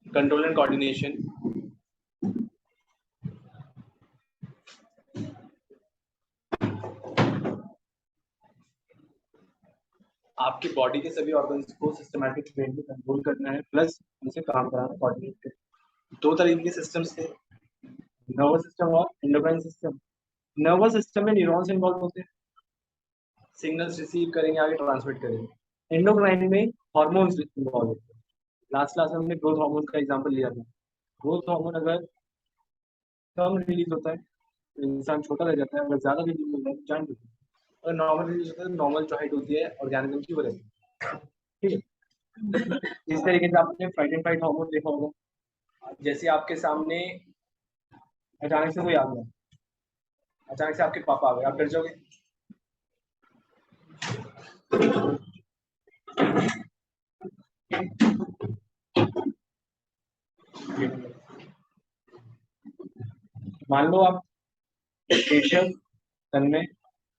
Control and coordination, आपकी body के सभी ऑर्गन्स को सिस्टमैटिक वे में कंट्रोल करना है, प्लस उनसे काम कराना, कोऑर्डिनेट करना। दो तरीके के सिस्टम्स थे, नर्वस सिस्टम और एंडोक्राइन सिस्टम। नर्वस सिस्टम में न्यूरॉन्स इन्वॉल्व होते हैं, सिग्नल्स रिसीव करेंगे, आगे ट्रांसमिट करेंगे। एंडोक्राइन में हार्मोन्स इन्वॉल्व होते हैं। लास्ट क्लास में हमने ग्रोथ हार्मोन का एग्जांपल लिया था। ग्रोथ हार्मोन अगर कम रिलीज होता है तो इंसान छोटा रह जाता है, अगर ज्यादा रिलीज होता है तो जान जाता है। अगर नॉर्मल रिलीज होता है तो नॉर्मल जो हाइट होती है ऑर्गेनिज्म की, वो रहती है। ठीक है, इस तरीके से आपने फाइट एंड फाइट हार्मोन देखा होगा। जैसे आपके सामने अचानक से कोई आ गया, अचानक से आपके पापा आ गए, आप डर जाओगे? मान लो आप केशव, तन्मय,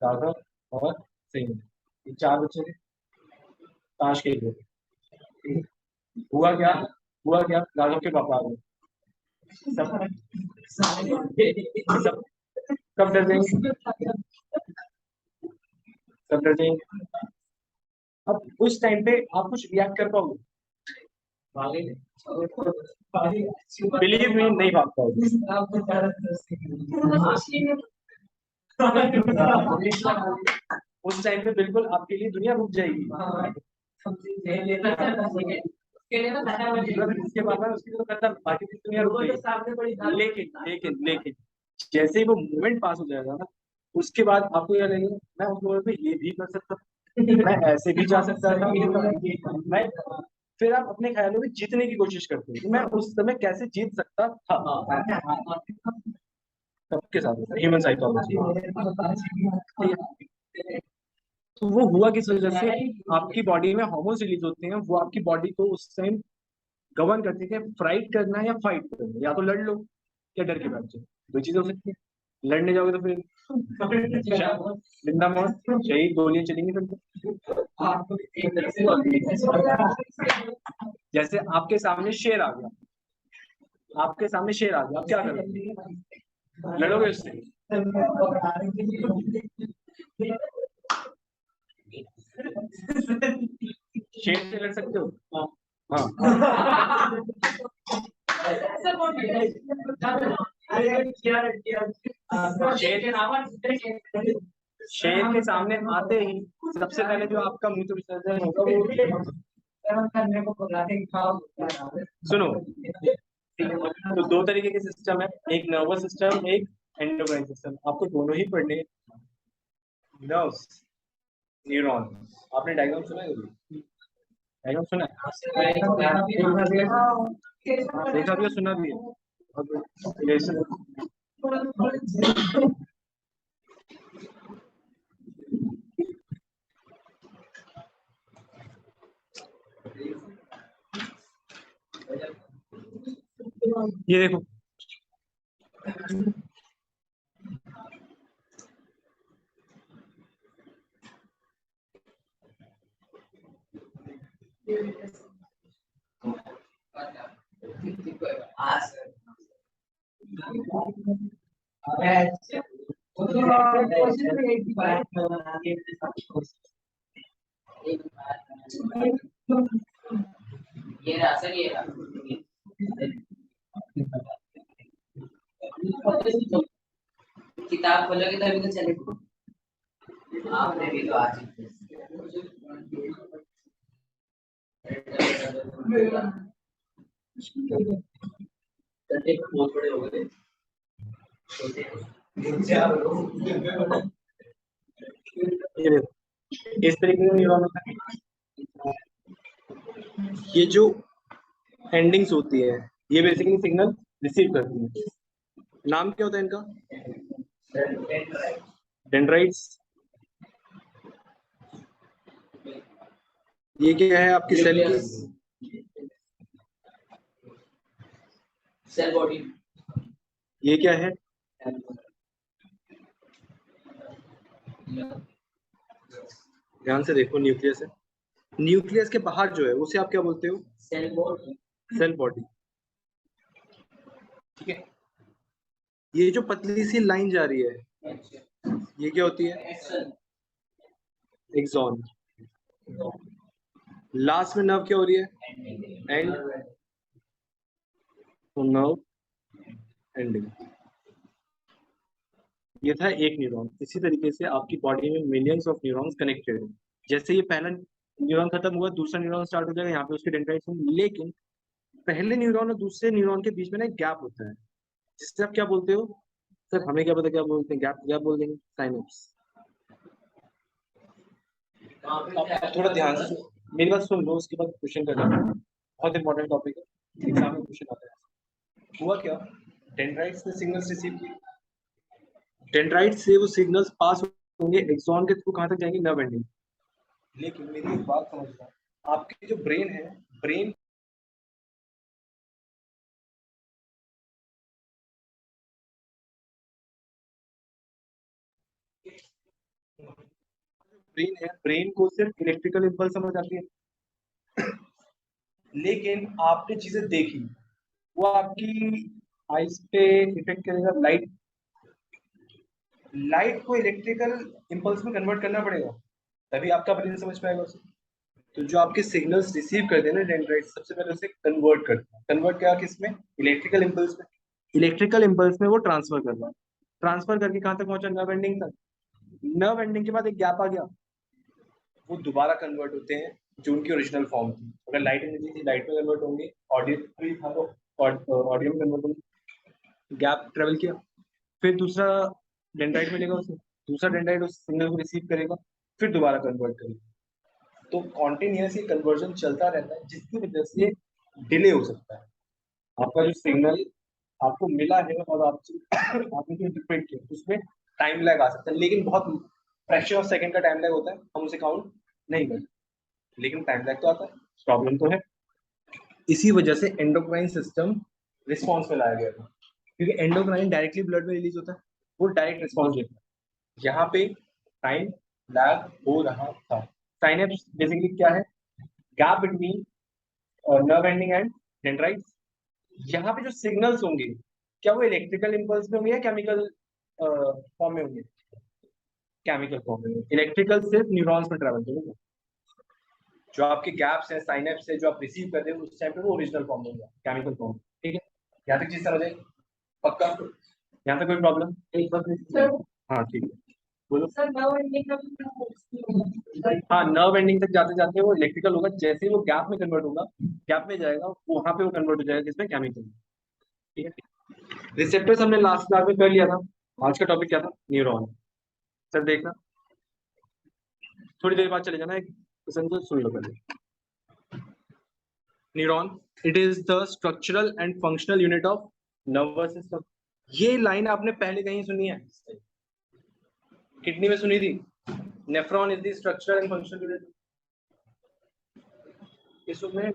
राघव और सही, ये चार बच्चे थे, ताश खेल रहे थे। हुआ क्या, राघव के पापा आ गए, सब सब सब डर जाएंगे, सब डर जाएंगे। अब उस टाइम पे आप कुछ रिएक्ट कर पाओगे? बिलीव मी, नहीं भाग पाओगे। उस टाइम पे बिल्कुल आपके लिए दुनिया रुक जाएगी। इसके बाद उसकी तो खत्म, बाकी की दुनिया रुक गई। लेकिन जैसे ही वो मोमेंट पास हो जाएगा ना, उसके बाद आपको यह लगेगा मैं उस मोमेंट पे ये भी कर सकता, मैं ऐसे भी जा सकता था, मैं, फिर आप अपने ख्यालों में जीतने की कोशिश करते हैं, मैं उस समय कैसे जीत सकता था। सबके साथ ह्यूमन साइकोलॉजी। तो वो हुआ किस वजह से, आपकी बॉडी में हार्मोन्स रिलीज होते हैं, वो आपकी बॉडी को उस टाइम गवर्न करते हैं, फ्राइट करना है या फाइट करना है, या तो लड़ लो या डर के बैठ जाओ। दो चीजें हो सकती है। लड़ने जाओगे तो फिर जिंदा मौत, शहीद, गोलियां चलेंगी फिर जैसे आपके सामने शेर आ गया, आप क्या करोगे? लड़ोगे उससे? शेर से लड़ सकते हो? हाँ। शेर के सामने आते ही सबसे पहले जो आपका मूत्र विसर्जन होगा वो, सुनो, तो दो तरीके के सिस्टम है, एक नर्वस सिस्टम, एक एंडोक्राइन सिस्टम। आपको दोनों ही पढ़ने। नर्व्स, न्यूरॉन, आपने डायग्राम सुना है? डायग्राम सुना है? देखा भी है, सुना भी है। ये देखो, किताब खोलोगे तभी तो चलेगा। आपने भी तो आज बहुत बड़े हो गए। इस तरीके का न्यूरॉन होता है। ये जो एंडिंग्स होती है, ये बेसिकली सिग्नल रिसीव करती है। नाम क्या होता है इनका? डेंड्राइट्स। ये क्या है आपकी सेल की? Cell body. ये क्या है? ध्यान से देखो, न्यूक्लियस है। न्यूक्लियस के बाहर जो है उसे आप क्या बोलते हो? Cell body. Cell body. ठीक है, ये जो पतली सी लाइन जा रही है ये क्या होती है? एक्सॉन। लास्ट में नर्व क्या हो रही है? एंड। तो नर्व एंडिंग। ये था एक न्यूरॉन। इसी तरीके से आपकी बॉडी में मिलियंस ऑफ न्यूरॉन्स कनेक्टेड है। जैसे ये पहला न्यूरॉन खत्म हुआ, दूसरा न्यूरॉन स्टार्ट हो जाएगा, यहाँ पे उसके डेंड्राइट्स होंगे। लेकिन पहले न्यूरॉन और दूसरे न्यूरॉन के बीच में ना एक गैप होता है, जिससे आप क्या बोलते हो? सर हमें क्या पता क्या बोलते हैं? गैप गैप बोल देंगे, साइनेप्स। आप थोड़ा ध्यान से मेरी बात सुन लो, उसके बाद क्वेश्चन करना। बहुत इंपॉर्टेंट टॉपिक है, एग्जाम में क्वेश्चन आता है। हुआ क्या? डेंड्राइट्स ने सिग्नल्स रिसीव किए, डेंड्राइट से वो सिग्नल्स पास होंगे एक्सॉन के थ्रू, कहाँ तक जाएंगे? Nerve ending. लेकिन मेरी एक बात समझना, आपके जो ब्रेन है, ब्रेन ब्रेन को सिर्फ इलेक्ट्रिकल इंपल्स समझ आती है। लेकिन आपने चीजें देखी, वो आपकी आइज पे इफेक्ट करेगा। लाइट, लाइट को इलेक्ट्रिकल इंपल्स में कन्वर्ट करना पड़ेगा, तभी आपका ब्रेन समझ पाएगा उसे। तो जो आपके सिग्नल्स रिसीव करते हैं ना डेंड्राइट, सबसे पहले उसे कन्वर्ट करते हैं। कन्वर्ट क्या किसमें? इलेक्ट्रिकल इंपल्स में। इलेक्ट्रिकल इंपल्स में वो ट्रांसफर कर रहा है, ट्रांसफर करके कहाँ तक पहुंचा? नर्व एंडिंग तक। नर्व एंडिंग के बाद एक गैप आ गया, वो दोबारा कन्वर्ट होते हैं जो उनकी ओरिजिनल फॉर्म थी। अगर लाइट एनर्जी थी, लाइट में कन्वर्ट होंगे। ऑडियो भी था तो ऑडियो में कन्वर्ट होंगे। गैप ट्रेवल किया, फिर दूसरा डेंड्राइट मिलेगा उसे, दूसरा डेंड्राइट उस सिग्नल को रिसीव करेगा, फिर दोबारा कन्वर्ट करेगा। तो कॉन्टिन्यूस ये कन्वर्जन चलता रहता है, जिसकी वजह से डिले हो सकता है। आपका जो सिग्नल आपको मिला है और आपने जो इंटरप्रेट किया उसमें टाइम लैग आ सकता है, लेकिन बहुत फ्रैक्शन ऑफ सेकंड का टाइम लैग होता है, हम उसे काउंट नहीं करते, लेकिन टाइम लैग तो आता है। प्रॉब्लम तो है। इसी वजह से एंडोक्राइन सिस्टम रिस्पॉन्स में लाया गया था, क्योंकि एंडोक्राइन डायरेक्टली ब्लड में रिलीज होता है, वो डायरेक्ट रिस्पॉन्स देता है। यहाँ पे टाइम लैग हो रहा था। साइनेप्स बेसिकली क्या है? Gap between nerve ending and dendrites. यहाँ पे जो सिग्नल्स होंगे, क्या वो इलेक्ट्रिकल इंपल्स में होंगे या केमिकल फॉर्म में होंगे? केमिकल फॉर्म में। इलेक्ट्रिकल सिर्फ न्यूरॉन्स में ट्रेवल करेगा, जो आपके गैप्स है, साइनेप्स है, जो आप रिसीव कर रहे हो उस टाइम पे वो ओरिजिनल फॉर्म में होगा, केमिकल फॉर्म। ठीक है, यहाँ तक चीज समझ आई? पक्का? यहाँ तक कोई प्रॉब्लम? एक बार। हाँ ठीक है, बोलो। सर नर्व एंडिंग का, हाँ नर्व एंडिंग तक जाते जाते वो इलेक्ट्रिकल होगा, जैसे ही वो गैप में कन्वर्ट होगा, गैप में जाएगा, वहां पे वो कन्वर्ट हो जाएगा किसमें? केमिकल। ठीक है, रिसेप्टर्स हमने लास्ट क्लास में कर लिया था। आज का टॉपिक क्या था? न्यूरॉन। सर देखना, थोड़ी देर बाद चले जाना, एक सुन लो पहले। Neuron, it is the structural and functional unit of nervous system. ये लाइन आपने पहले कहीं सुनी है? किडनी में सुनी थी। Nephron is the structural and functional unit. इसमें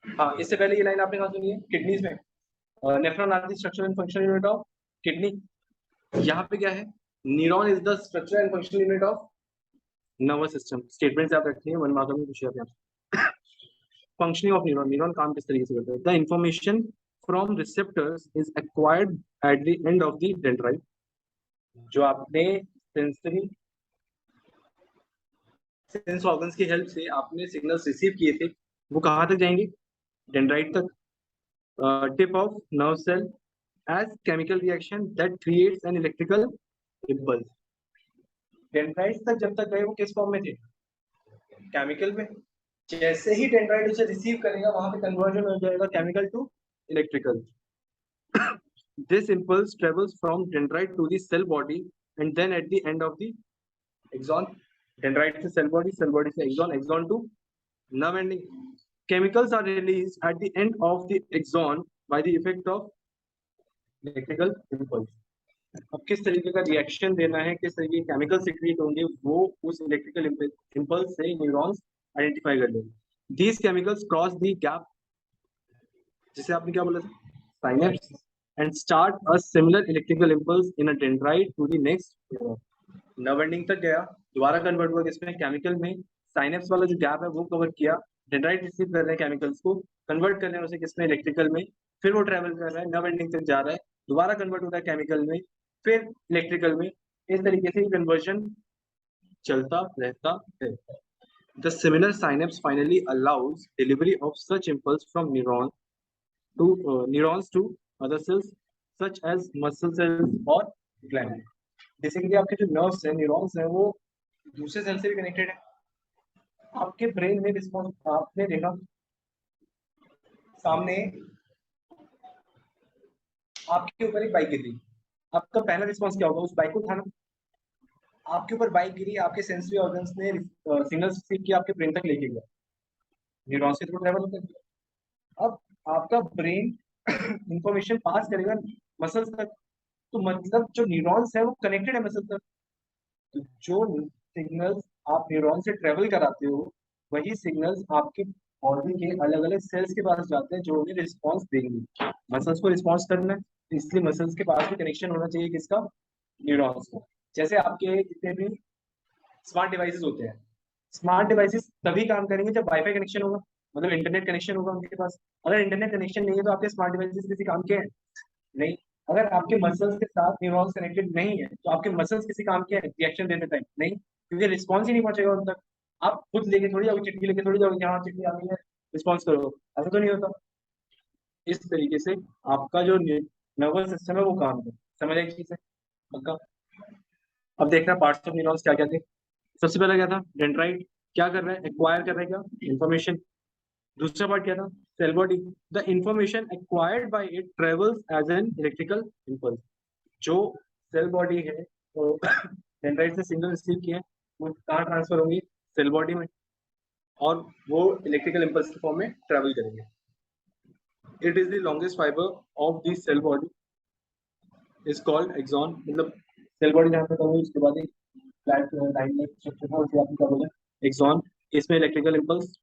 हाँ, इससे पहले ये लाइन आपने कहाँ सुनी है? किडनीज में। Nephron are the structural and functional unit of kidney. यहाँ पे क्या है? Neuron is the structural and functional unit of nervous system. Statement आप रखते हैं, 1 मार्क में पूछे जाते हैं। फंक्शनिंग ऑफ न्यूरॉन, न्यूरॉन काम किस तरीके से करता है? The information from receptors is acquired at the end of the dendrite. जो आपने सेंसरी सेंस ऑर्गन्स की हेल्प से आपने सिग्नल्स रिसीव किए थे, वो कहाँ तक जाएंगे? डेंड्राइट तक। Tip of nerve cell as chemical reaction that creates an electrical impulse. Dendrites तक जब तक गए वो किस फॉर्म में थे? केमिकल में। जैसे ही डेंड्राइट उसे रिसीव करेगा, वहां पे कन्वर्जन हो जाएगा chemical to electrical. This impulse travels from dendrite to the cell body and then at the end of the axon. Dendrite से cell body से axon, axon to nerve ending. Chemicals are released at the end of the axon by the effect of electrical impulse. अब किस तरीके का reaction देना है, किस तरीके के केमिकल सिक्रीट होंगे, वो उस इलेक्ट्रिकल इम्पल्स से न्यूरॉन्स आइडेंटिफाई कर लेंगे। These chemicals cross the gap, जिसे आपने क्या बोला था? Synapse, and start a similar electrical impulse in a dendrite to the next neuron. Nerve ending तक गया, दोबारा कन्वर्ट हुआ किसमें, केमिकल में। साइनेप्स वाला जो गैप है वो कवर किया, डेंड्राइट रिसीव कर रहे हैं केमिकल्स को, कन्वर्ट कर रहे हैं उसे किसमें, इलेक्ट्रिकल में। फिर वो ट्रेवल कर रहा है, नर्व एंडिंग तक जा रहा है, दोबारा कन्वर्ट होता है केमिकल में, फिर इलेक्ट्रिकल में। इस तरीके से कन्वर्जन चलता रहता है। The similar synapse finally allows delivery of such impulse from neurons to other cells such as muscle cells or gland. Basically आपके जो नर्व्स हैं, न्यूरॉन्स हैं, वो दूसरे सेल से भी कनेक्टेड है। आपके ब्रेन में रिस्पॉन्स आपने देखा सामने आपके ऊपर एक बाइक गिरी, आपका पहला रिस्पॉन्स क्या होगा, उस बाइक को उठाना। आपके ऊपर बाइक गिरी, आपके सेंसरी ऑर्गन्स ने सिग्नल्स रिसीव किया, आपके ब्रेन तक लेके गया, न्यूरॉन्स के थ्रू ट्रैवल होता है। अब आपका ब्रेन इंफॉर्मेशन पास करेगा मसल्स तक, तो मतलब जो न्यूरॉन्स है वो कनेक्टेड है मसल तक। तो जो सिग्नल्स आप न्यूरॉन से ट्रेवल कराते हो, वही सिग्नल्स आपके बॉडी के अलग अलग सेल्स के पास जाते हैं, जो उन्हें रिस्पॉन्स देंगे। मसल्स को रिस्पॉन्स करना है, तो इसलिए मसल्स के पास भी कनेक्शन होना चाहिए किसका, न्यूरॉन्स का। जैसे आपके जितने भी स्मार्ट डिवाइसेस होते हैं, स्मार्ट डिवाइसेस तभी काम करेंगे जब वाईफाई कनेक्शन होगा, मतलब इंटरनेट कनेक्शन होगा उनके पास। अगर इंटरनेट कनेक्शन नहीं है तो आपके स्मार्ट डिवाइसेस किसी काम के हैं नहीं। अगर आपके मसल्स के साथ न्यूरॉन्स कनेक्टेड नहीं है तो आपके मसल्स किसी काम के हैं रिएक्शन देते टाइम नहीं, क्योंकि रिस्पॉन्स ही नहीं पहुंचेगा उन तक। आप खुद लेके थोड़ी जाओगे, चिट्ठी लेके थोड़ी जाओगे, यहाँ चिट्ठी आ गई है रिस्पॉन्स करो, ऐसा तो नहीं होता। इस तरीके से आपका जो नर्वस सिस्टम है वो काम है, समझ एक चीज है पक्का। अब देखना पार्ट्स ऑफ न्यूरॉन्स क्या क्या थे। सबसे पहला क्या था, डेंड्राइट, क्या कर रहा है, एक्वायर कर रहा है क्या, इंफॉर्मेशन। दूसरा पार्ट क्या था, cell body, the information acquired by it travels as an electrical impulse. जो सेल बॉडी है वो डेंड्राइट से सिग्नल रिसीव किए, वो कहाँ ट्रांसफर होंगी, सेल बॉडी में, और वो इलेक्ट्रिकल इम्पल्स के फॉर्म में ट्रेवल करेंगे। It is the longest fibre of the cell body is called axon. मतलब सेल बॉडी जहाँ पे होगी उसके बाद एक फ्लैट लाइन में स्ट्रक्चर था, उसे आप क्या बोले, एक्सॉन। इसमें इलेक्ट्रिकल इम्पल्स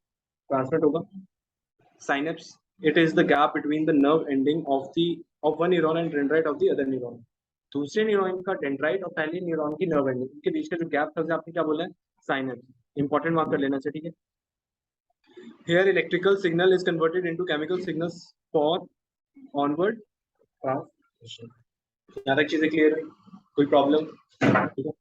ट्रांसमिट होगा। Synapse, it is the gap between the nerve ending of one neuron and dendrite of the other neuron. दूसरे न्यूरॉन का डेंड्राइट और पहले न्यूरॉन की नर्व एंडिंग, इनके बीच का जो गैप था उसे आपने क्या बोला है, साइनेप्स। इंपॉर्टेंट मार्क कर लेना चाहिए, ठीक है। Here electrical signal is converted into chemical signals for onward transmission. यहाँ तक चीजें क्लियर है, कोई प्रॉब्लम, ठीक है।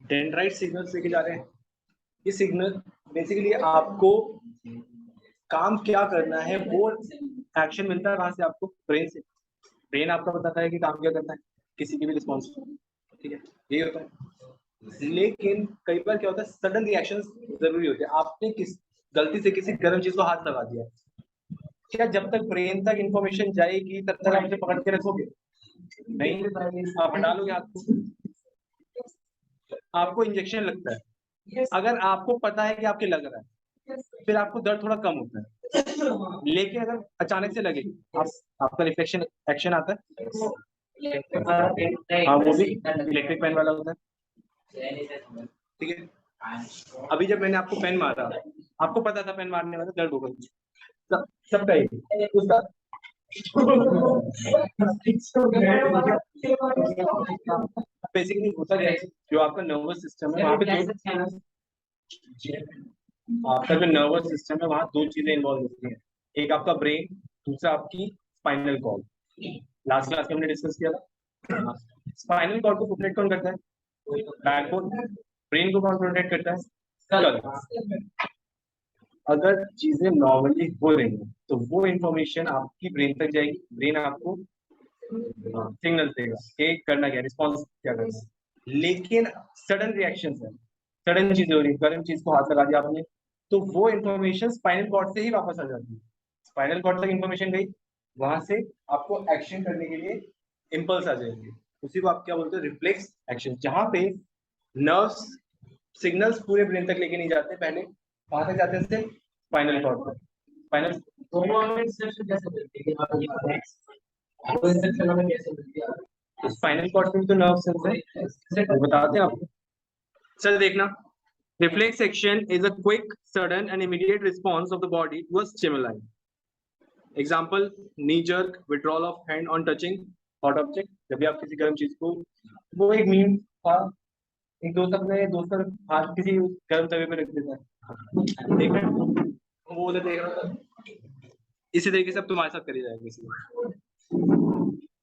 डेंड्राइट सिग्नल लेके जा रहे हैं। ये सिग्नल बेसिकली आपको काम क्या करना है वो एक्शन मिलता है कहाँ से, आपको ब्रेन से। ब्रेन आपका बताता है कि काम क्या करना है किसी की भी रिस्पॉन्स, ठीक है, यही होता है। लेकिन कई बार क्या होता है, सडन रिएक्शंस जरूरी होते हैं। आपने किस गलती से किसी गर्म चीज को हाथ लगा दिया, क्या जब तक ब्रेन तक इंफॉर्मेशन जाएगी तब तक आप उसे पकड़ के रखोगे नहीं, आप हटा लोगे हाथ को। आपको इंजेक्शन लगता है, अगर आपको पता है कि आपके लग रहा है, फिर आपको दर्द थोड़ा कम होता है। लेकिन अगर अचानक से लगे, आपका रिफ्लेक्शन एक्शन आता है, हाँ वो भी इलेक्ट्रिक पेन वाला होता है, ठीक है। अभी जब मैंने आपको पेन मारा, आपको पता था पेन मारने वाला दर्द होगा, सबका ही उसका बेसिकली होता है जो आपका नर्वस सिस्टम है वहाँ पे आपका जो नर्वस सिस्टम है वहाँ दो चीजें इन्वॉल्व होती हैं, एक आपका ब्रेन, दूसरा आपकी स्पाइनल कॉर्ड। लास्ट क्लास में हमने डिस्कस किया था। स्पाइनल कॉर्ड को प्रोटेक्ट कौन करता है, बैकबोन। ब्रेन को कौन प्रोटेक्ट करता है, स्कल। अगर चीजें नॉर्मली हो रही हैं तो वो इंफॉर्मेशन आपकी ब्रेन तक जाएगी, ब्रेन आपको सिग्नल देगा कि करना क्या, रिस्पॉन्स क्या करना है। लेकिन सडन रिएक्शन है, सडन चीजें हो रही है, गर्म चीज को हाथ लगा दिया आपने, तो वो इंफॉर्मेशन स्पाइनल कॉर्ड से ही वापस आ जाती है। स्पाइनल कॉर्ड तक इंफॉर्मेशन गई, वहां से आपको एक्शन करने के लिए इम्पल्स आ जाएगी, उसी को आप क्या बोलते हैं, रिफ्लेक्स एक्शन। जहां पे नर्व्स सिग्नल्स पूरे ब्रेन तक लेके नहीं जाते, पहले वहां तक जाते हैं स्पाइनल कॉर्ड पर। स्पाइनल स्पाइनल कॉर्ड में तो नर्व सेल्स है, वो बताते हैं आपको। चल देखना, reflex action is a quick, sudden and immediate response of the body to a stimuli. Example knee jerk, withdrawal of hand on touching hot object. जब भी आप किसी गर्म चीज को, वो एक मीम था, एक दोस्त अपने दोस्त का हाथ किसी गर्म तवे पे रख देता है, देख रहे हैं? वो उधर देख रहा था। इसी तरीके से अब तुम्हारे साथ करी जाएगी किसी,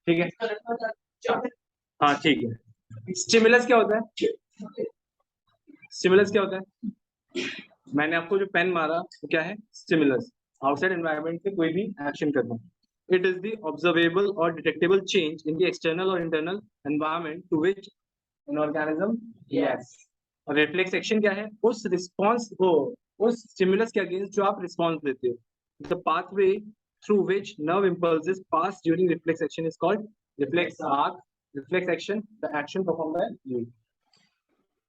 ठीक है? हाँ ठीक है। स्टिमुलस क्या होता है? स्टिमुलस क्या होता है? मैंने आपको जो पेन मारा वो क्या है? स्टिमुलस। आउटसाइड एनवायरनमेंट से कोई भी एक्शन करना। इट इज द ऑब्जर्वेबल और detectable change in the external और internal environment to which an organism reacts. और रिफ्लेक्स एक्शन क्या है? उस रिस्पॉन्स को, उस स्टिमुलस के अगेंस्ट जो आप रिस्पॉन्स देते हो। The pathway through which nerve impulses pass during reflex action is called reflex arc. Reflex action, the action performed by you.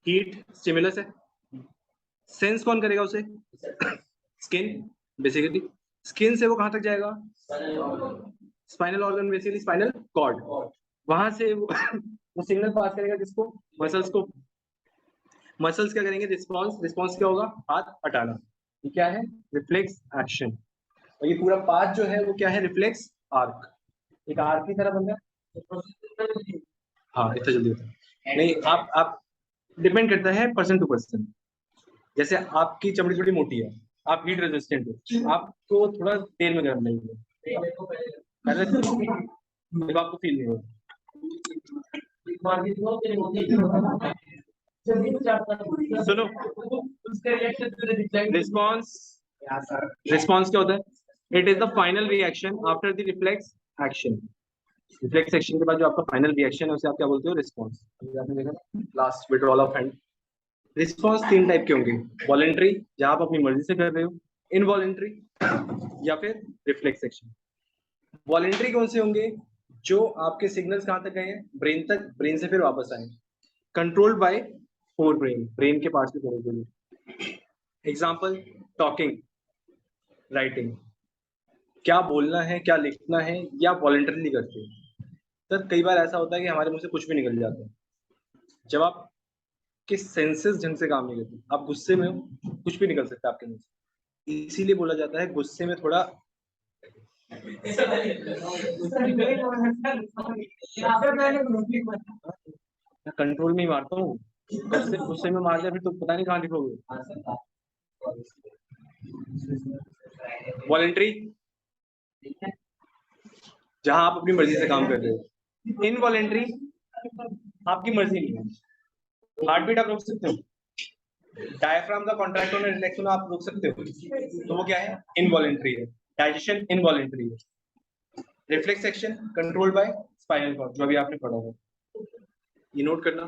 Heat stimulus है, सेंस कौन करेगा उसे? स्किन। बेसिकली स्किन से वो कहां तक जाएगा? Spinal organ, basically spinal cord. वहां से वो सिग्नल पास करेगा किसको? मसल्स को। मसल्स क्या करेंगे? रिस्पॉन्स। रिस्पॉन्स क्या होगा? हाथ हटाना। ये क्या है? Reflex action. और ये पूरा पाथ जो है वो क्या है? Reflex arc. एक आर्क की तरह बन रहा है। हाँ, इतना जल्दी होता है नहीं। आप डिपेंड करता है पर्सन टू पर्सन। जैसे आपकी चमड़ी थोड़ी मोटी है, आप हीट रेजिस्टेंट हो, आपको थोड़ा तेल में गर्म लगेगा, पहले जब आपको फील नहीं होगा। सुनो, रिस्पॉन्स। रिस्पॉन्स क्या होता है? It is the final reaction after the reflex action. Reflex action के बाद जो आपका फाइनल रिएक्शन है उसे आप क्या बोलते हो? रिस्पॉन्स। आपने देखा last withdrawal of hand. Response तीन टाइप के होंगे। वॉलेंट्री, जहां आप अपनी मर्जी से कर रहे हो, इनवॉलेंट्री, या फिर रिफ्लेक्स एक्शन। वॉलेंट्री कौन से होंगे? जो आपके सिग्नल्स कहां तक गए हैं? ब्रेन तक, ब्रेन से फिर वापस आए। Controlled by fore brain, brain के पार्ट्स के थोड़े। Example, talking, writing. क्या बोलना है, क्या लिखना है, या वॉलेंटरली करते हैं। सर कई बार ऐसा होता है कि हमारे मुंह से कुछ भी निकल जाता है जब आप के सेंसेस ढंग से काम नहीं करते। आप गुस्से में हो, कुछ भी निकल सकता है आपके मुंह से। इसीलिए बोला जाता है गुस्से में थोड़ा कंट्रोल में ही मारता हूँ। गुस्से में मार दिया फिर तो पता नहीं कहाँ लिखोगे। वॉलेंट्री, जहां आप अपनी मर्जी से काम कर रहे हो। इनवॉलेंट्री, आपकी मर्जी नहीं है। हार्ट बीट आप रोक सकते हो, डायफ्राम का कॉन्ट्रैक्ट होना, रिलैक्स होना आप रोक सकते हो, तो वो क्या है? इनवॉलेंट्री है। डाइजेशन इनवॉलेंट्री है। Reflex action controlled by spinal cord, जो अभी आपने पढ़ा होगा। ये नोट करना।